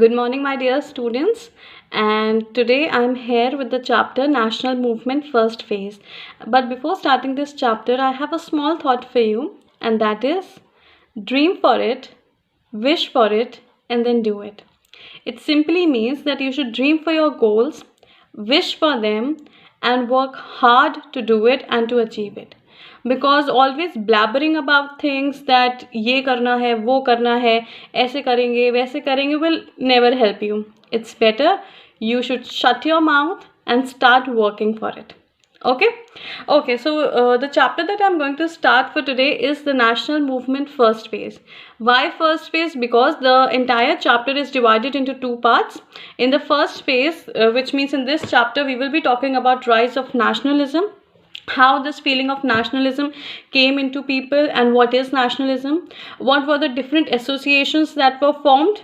Good morning, my dear students. And today I'm here with the chapter National Movement First Phase. But before starting this chapter, I have a small thought for you, and that is dream for it, wish for it, and then do it. It simply means that you should dream for your goals, wish for them, and work hard to do it and to achieve it. Because always blabbering about things that ये करना है वो करना है ऐसे करेंगे वैसे करेंगे will never help you. It's better you should shut your mouth and start working for it. Okay, so the chapter that I'm going to start for today is the national movement first phase. Why first phase? Because the entire chapter is divided into two parts. In the first phase, which means in this chapter we will be talking about rise of nationalism, how this feeling of nationalism came into people and what is nationalism, what were the different associations that were formed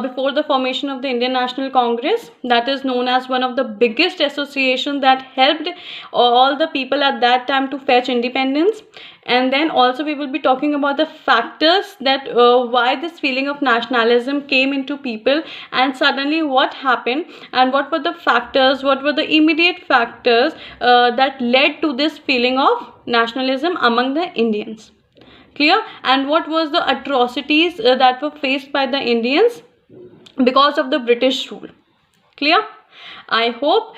before the formation of the Indian National Congress, that is known as one of the biggest association that helped all the people at that time to fetch independence. And then also we will be talking about the factors that why this feeling of nationalism came into people and suddenly what happened and what were the factors, what were the immediate factors that led to this feeling of nationalism among the Indians. Clear? And what was the atrocities that were faced by the Indians because of the British rule. Clear? I hope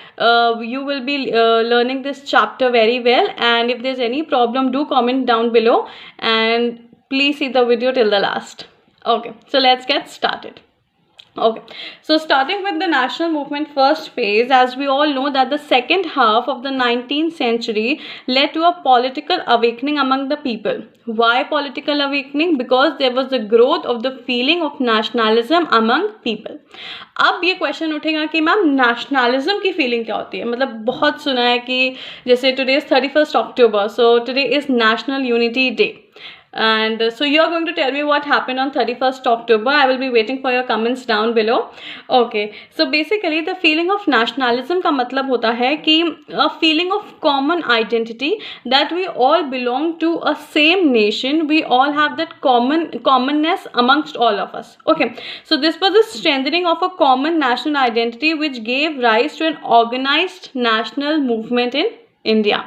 you will be learning this chapter very well, and if there's any problem, do comment down below and please see the video till the last. Okay, so let's get started. Okay, so starting with the national movement first phase, as we all know that the second half of the 19th century led to a political awakening among the people. Why political awakening? Because there was the growth of the feeling of nationalism among people. अब ये question उठेगा कि ma'am nationalism की feeling क्या होती है, मतलब बहुत सुना है कि जैसे today is 31st October, so today is national unity day. And so you are going to tell me what happened on 31st October. I will be waiting for your comments down below. Okay, so basically the feeling of nationalism का मतलब होता है कि a feeling of common identity, that we all belong to a same nation, we all have that commonness amongst all of us. Okay, so this was the strengthening of a common national identity which gave rise to an organized national movement in India.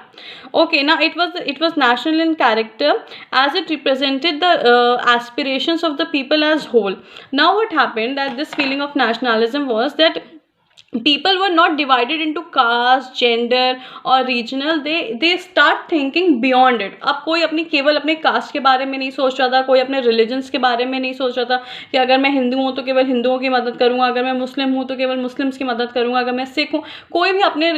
Okay, now it was national in character as it represented the aspirations of the people as whole. Now what happened, that this feeling of nationalism was that people were not divided into caste, gender or regional. They start thinking beyond it. अब कोई अपनी केवल अपने cast के बारे में नहीं सोच रहा था, कोई अपने रिलीजन्स के बारे में नहीं सोच रहा था कि अगर मैं हिंदू हूँ तो केवल हिंदुओं की मदद करूँगा, अगर मैं मुस्लिम हूँ तो केवल मुस्लिम्स की मदद करूँगा, अगर मैं सिख हूँ. कोई भी अपने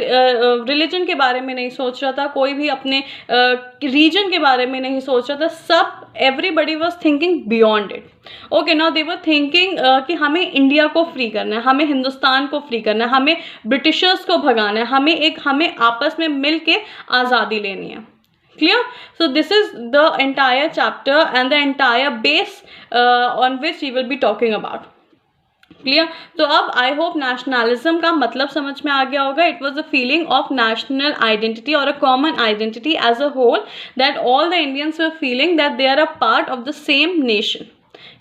रिलीजन के बारे में नहीं सोच रहा था, कोई भी अपने रीजन के बारे में नहीं सोच रहा था. सब everybody was thinking beyond it. Okay, now they were thinking कि हमें इंडिया को फ्री करना है, हमें हिंदुस्तान को फ्री करना है, हमें ब्रिटिशर्स को भगाना है, हमें आपस में मिल के आज़ादी लेनी है. Clear? So this is the entire chapter and the entire base on which we will be talking about. Clear? तो अब आई होप नेशनलिज्म का मतलब समझ में आ गया होगा. It was a feeling of national identity और a common identity as a whole, that all the Indians were feeling that they are a part of the same nation.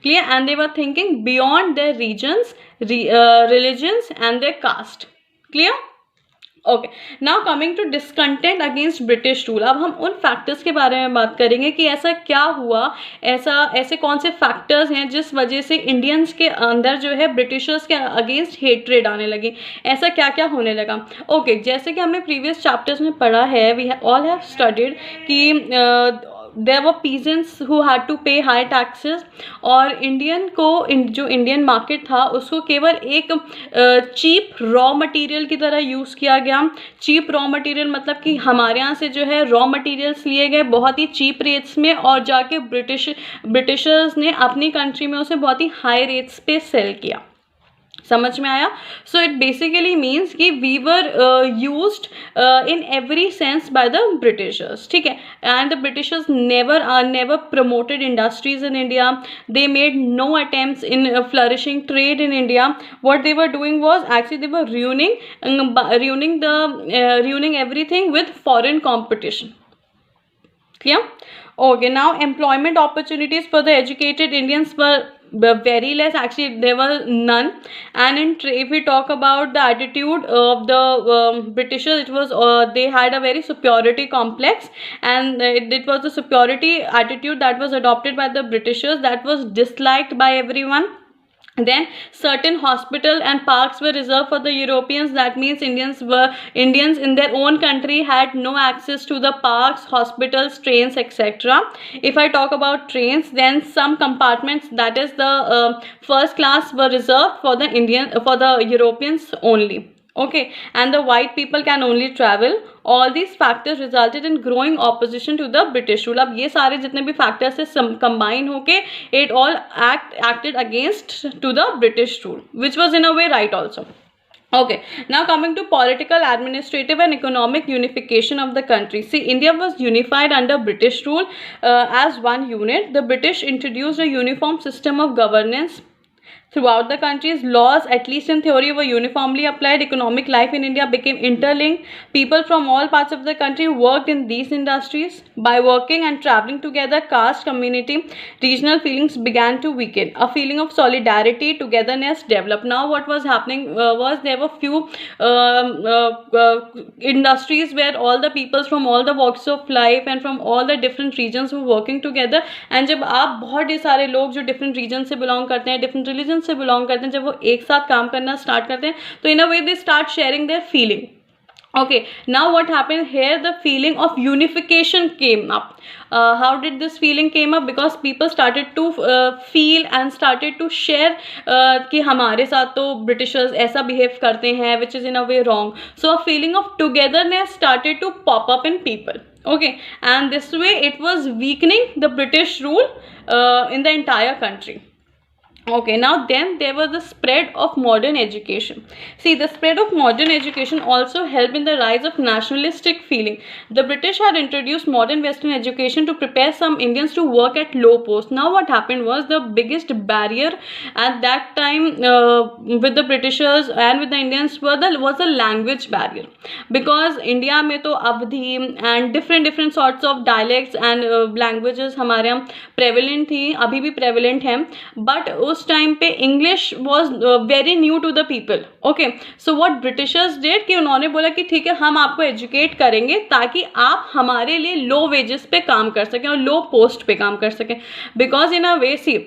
Clear? And they were thinking beyond their regions, religions and their caste. Clear? Okay, now coming to discontent against British rule. अब हम उन factors के बारे में बात करेंगे कि ऐसा क्या हुआ, ऐसे कौन से फैक्टर्स हैं जिस वजह से इंडियंस के अंदर जो है ब्रिटिशर्स के अगेंस्ट हेट्रेड आने लगी. ऐसा क्या क्या होने लगा. ओके, जैसे कि हमने प्रीवियस चैप्टर्स में पढ़ा है, वी ऑल हैव स्टडीड कि there were peasants who had to pay high taxes, और जो इंडियन मार्केट था उसको केवल एक चीप रॉ मटेरियल की तरह यूज़ किया गया. चीप रॉ मटेरियल मतलब कि हमारे यहाँ से जो है रॉ मटेरियल्स लिए गए बहुत ही चीप रेट्स में, और जाके ब्रिटिशर्स ने अपनी कंट्री में उसे बहुत ही हाई रेट्स पे सेल किया. समझ में आया. सो इट बेसिकली मीन्स कि we were used in every sense by the Britishers. ठीक है. And the Britishers never promoted industries in India. They made no attempts in flourishing trade in India. What they were doing was actually they were ruining everything with foreign competition. Clear? Okay, now employment opportunities for the educated Indians were very less, actually there were none. And if we talk about the attitude of the Britishers, it was they had a very superiority complex, and it was the superiority attitude that was adopted by the Britishers that was disliked by everyone. Then certain hospital and parks were reserved for the Europeans. That means Indians in their own country had no access to the parks, hospitals, trains, etc. If I talk about trains, then some compartments, that is the first class, were reserved for the Europeans only. Okay, and the white people can only travel. All these factors resulted in growing opposition to the British rule. अब ये सारे जितने भी factors से combine होके it all acted against to the British rule, which was in a way right also. Okay, now coming to political, administrative and economic unification of the country. See, India was unified under British rule as one unit. The British introduced a uniform system of governance throughout the country's laws, at least in theory, were uniformly applied. Economic life in India became interlinked. People from all parts of the country worked in these industries. By working and traveling together, caste, community, regional feelings began to weaken. A feeling of solidarity, togetherness developed. Now what was happening was there were few industries where all the peoples from all the walks of life and from all the different regions were working together. And जब आप बहुत सारे लोग जो different region से belong करते हैं, different religion से बिलोंग करते हैं, जब वो एक साथ काम करना स्टार्ट करते हैं, तो in a way they start sharing their feeling. Okay, now what happened here? The feeling of unification came up. How did this feeling came up? Because people started to feel and started to share कि हमारे साथ तो Britishers ऐसा behave करते हैं, which is in a way wrong. So a feeling of togetherness started to pop up in people. Okay, and this way it was weakening the British rule in the entire country. Okay, now then there was the spread of modern education. See, the spread of modern education also helped in the rise of nationalistic feeling. The British had introduced modern Western education to prepare some Indians to work at low posts. Now what happened was the biggest barrier at that time with the Britishers and with the Indians was the language barrier. Because India में तो अवधी and different sorts of dialects and languages हमारे यहाँ prevalent थी, अभी भी prevalent हैं, but उस time पे English was very new to the people. Okay, so what Britishers did कि उन्होंने बोला कि ठीक है, हम आपको एजुकेट करेंगे ताकि आप हमारे लिए लो वेजेस पे काम कर सकें और लो पोस्ट पे काम कर सकें. Because in a way C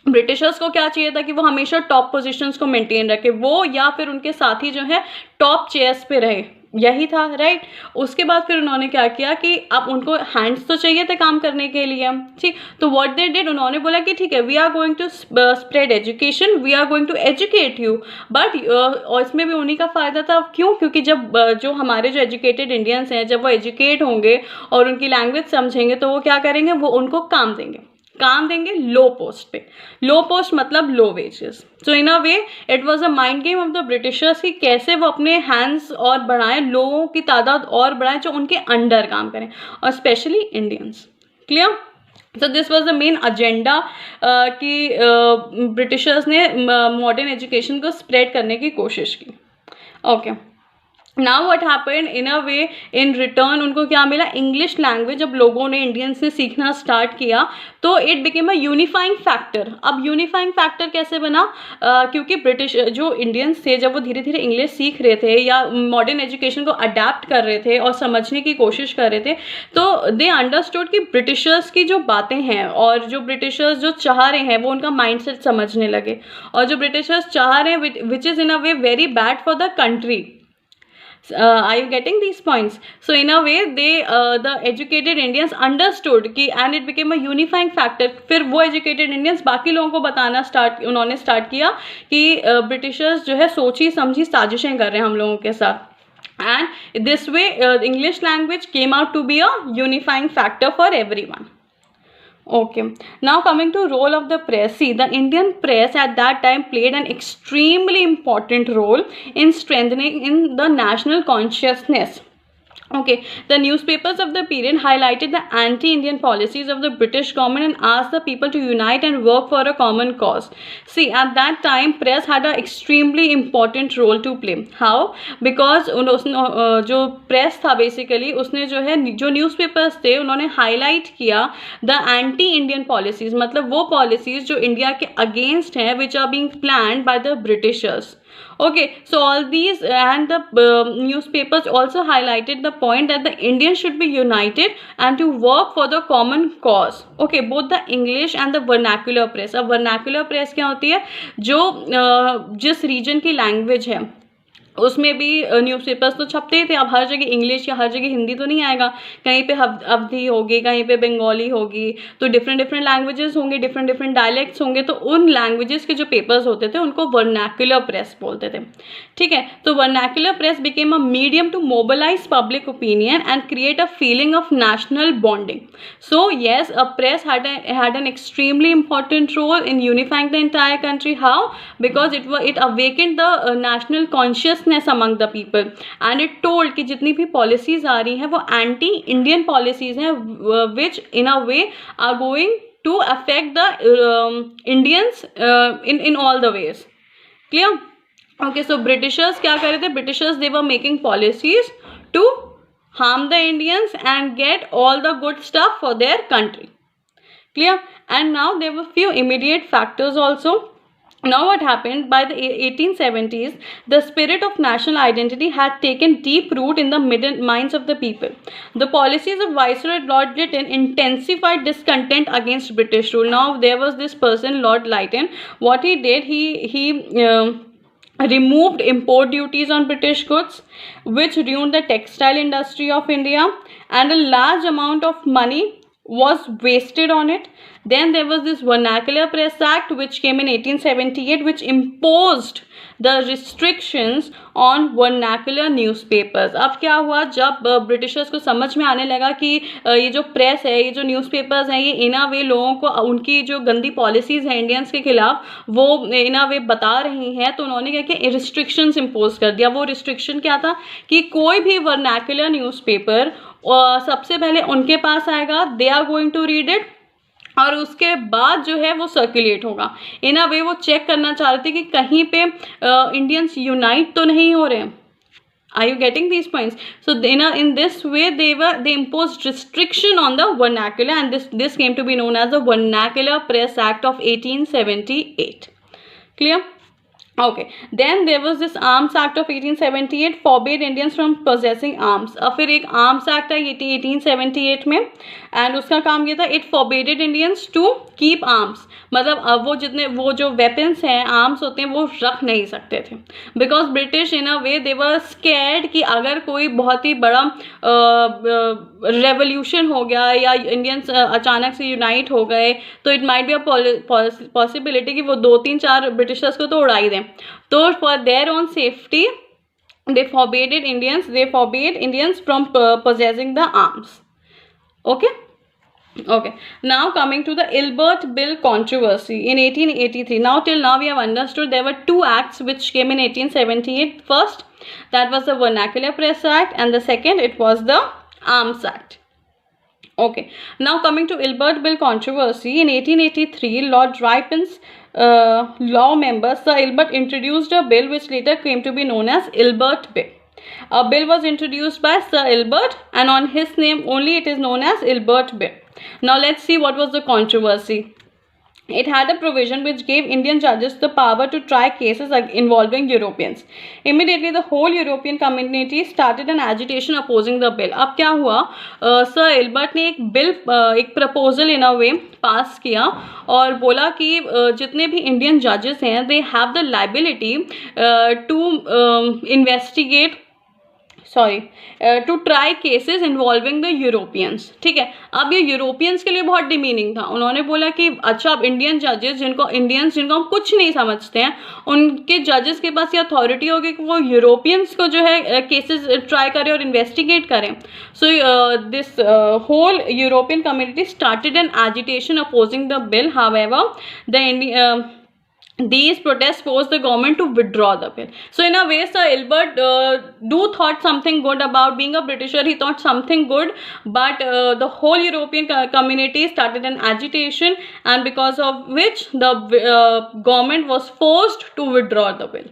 Britishers को क्या चाहिए था कि वो हमेशा टॉप पोजीशंस को मेंटेन रखे, वो या फिर उनके साथी जो है टॉप चेयर्स पे रहे, यही था, राइट. उसके बाद फिर उन्होंने क्या किया कि अब उनको हैंड्स तो चाहिए थे काम करने के लिए, ठीक. तो व्हाट दे डिड, उन्होंने बोला कि ठीक है, we are going to spread education, we are going to educate you. But और इसमें भी उन्हीं का फ़ायदा था. क्यों? क्योंकि जब जो हमारे जो एजुकेटेड इंडियंस हैं, जब वो एजुकेट होंगे और उनकी लैंग्वेज समझेंगे, तो वो क्या करेंगे, वो उनको काम देंगे लो पोस्ट पे. लो पोस्ट मतलब low wages. So in a way it was a mind game of the Britishers कि कैसे वो अपने हैंड्स और बढ़ाएं, लोगों की तादाद और बढ़ाएं जो उनके अंडर काम करें, और specially Indians. Clear? So this was the main agenda कि ब्रिटिशर्स ने मॉडर्न एजुकेशन को स्प्रेड करने की कोशिश की. Okay, now what happened in a way in return, उनको क्या मिला, इंग्लिश लैंग्वेज. जब लोगों ने इंडियंस ने सीखना स्टार्ट किया तो it became a unifying factor. अब यूनिफाइंग फैक्टर कैसे बना? क्योंकि ब्रिटिश जो इंडियंस थे, जब वो धीरे धीरे इंग्लिश सीख रहे थे या मॉडर्न एजुकेशन को अडेप्ट कर रहे थे और समझने की कोशिश कर रहे थे, तो दे अंडरस्टूड कि ब्रिटिशर्स की जो बातें हैं और जो ब्रिटिशर्स जो चाह रहे हैं वो उनका माइंडसेट समझने लगे. और जो ब्रिटिशर्स चाह रहे हैं which is in a way very bad for the country. Are you getting these points? So in a way the educated Indians understood कि and it became a unifying factor. फिर वो educated Indians बाकी लोगों को बताना उन्होंने start किया कि ब्रिटिशर्स जो है सोची समझी साजिशें कर रहे हैं हम लोगों के साथ. And this way English language came out to be a unifying factor for everyone. Okay, now coming to role of the press. See, the Indian press at that time played an extremely important role in strengthening in the national consciousness. Okay, the newspapers of the period highlighted the anti-Indian policies of the British government and asked the people to unite and work for a common cause. See, at that time, press had an extremely important role to play. How? Because जो press था basically, उसने जो है जो newspapers थे उन्होंने highlight किया the anti-Indian policies, मतलब वो policies जो इंडिया के against हैं, which are being planned by the Britishers. Okay, so all these and the newspapers also highlighted the point that the Indians should be united and to work for the common cause. Okay, both the English and the vernacular press. अब vernacular press क्या होती है? जो जिस region की language है उसमें भी न्यूज़पेपर्स तो छपते ही थे. अब हर जगह इंग्लिश या हर जगह हिंदी तो नहीं आएगा. कहीं पे अवधी होगी, कहीं पे बंगाली होगी, तो डिफरेंट लैंग्वेजेस होंगे, डिफरेंट डायलेक्ट्स होंगे. तो उन लैंग्वेजेस के जो पेपर्स होते थे उनको वर्नाकुलर प्रेस बोलते थे. ठीक है, तो vernacular press became a medium to mobilise public opinion and create a feeling of national bonding. So yes, a press had an extremely important role in unifying the entire country. How? Because it awakened the national consciousness among the people and it told कि जितनी भी policies आ रही हैं वो anti Indian policies हैं, which in a way are going to affect the Indians in all the ways. Clear? Okay, so Britishers क्या कर रहे थे? Britishers, they were making policies to harm the Indians and get all the good stuff for their country. Clear? And now there were few immediate factors also. Now what happened? By the 1870s, the spirit of national identity had taken deep root in the minds of the people. The policies of Viceroy Lord Lytton intensified discontent against British rule. Now there was this person, Lord Lytton. What he did, he removed import duties on British goods, which ruined the textile industry of India, and a large amount of money was wasted on it. Then there was this Vernacular Press Act which came in 1878, which imposed the restrictions on vernacular newspapers. अब क्या हुआ, जब Britishers को समझ में आने लगा कि ये जो प्रेस है, ये जो न्यूज़पेपर्स हैं, ये इन अ वे लोगों को उनकी जो गंदी पॉलिसीज़ हैं इंडियंस के खिलाफ वो इन अ वे बता रही हैं, तो उन्होंने क्या किया, रिस्ट्रिक्शंस इम्पोज कर दिया. वो रिस्ट्रिक्शन क्या था कि कोई भी वर्नाकुलर न्यूज़पेपर सबसे पहले उनके पास आएगा, they are going to read it, और उसके बाद जो है वो सर्कुलेट होगा. इन अ वे वो चेक करना चाह रहे थे कि कहीं पे इंडियंस यूनाइट तो नहीं हो रहे हैं. Are you getting these points? So in this way they imposed restriction on the vernacular, and this came to be known as the Vernacular Press Act of 1878. Clear? Okay, then there was this Arms Act of 1878 forbade Indians from possessing arms. अब फिर एक Arms Act आई 1878 में, and उसका काम ये था, it forbade Indians to keep arms. मतलब अब वो जो weapons हैं, arms होते हैं, वो रख नहीं सकते थे, because British in a way they were scared कि अगर कोई बहुत ही बड़ा revolution हो गया या Indians अचानक से unite हो गए, तो it might be a possibility कि वो 2-3-4 Britishers को तो उड़ा ही दें. तो for their own safety they forbade Indians from possessing the arms. Okay, now coming to the Ilbert Bill controversy in 1883. Now till now we have understood there were two acts which came in 1878. First, that was the Vernacular Press Act, and the second, it was the Arms Act. Okay, now coming to Ilbert Bill controversy, in 1883, Lord Ripon's law member Sir Ilbert introduced a bill which later came to be known as Ilbert Bill. A bill was introduced by Sir Ilbert, and on his name only it is known as Ilbert Bill. Now let's see what was the controversy. It had a provision which gave Indian judges the power to try cases involving Europeans. Immediately the whole European community started an agitation opposing the bill. अब क्या हुआ, Sir Ilbert ने एक proposal in a way पास किया और बोला कि जितने भी Indian judges हैं, they have the liability to investigate to try cases involving the Europeans. ठीक है, अब ये Europeans के लिए बहुत डिमीनिंग था. उन्होंने बोला कि अच्छा, अब इंडियन जजेस जिनको हम कुछ नहीं समझते हैं, उनके जजेस के पास ये अथॉरिटी होगी कि वो यूरोपियंस को जो है केसेस ट्राई करें और इन्वेस्टिगेट करें. So this whole European community started an agitation opposing the bill. However, the these protests forced the government to withdraw the bill. So in a way, Sir Elbert do thought something good about being a Britisher. He thought something good, but the whole European community started an agitation, and because of which the government was forced to withdraw the bill.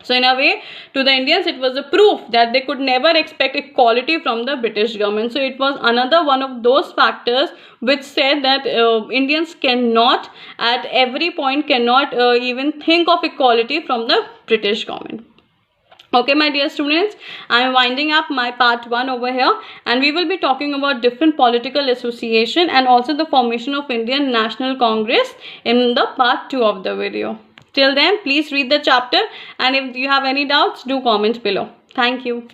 So in a way, to the Indians, it was a proof that they could never expect equality from the British government. So it was another one of those factors which said that Indians cannot, at every point, cannot even think of equality from the British government. Okay, my dear students, I am winding up my part 1 over here, and we will be talking about different political association and also the formation of Indian National Congress in the part 2 of the video. Till then, please read the chapter, and if you have any doubts, do comment below. Thank you.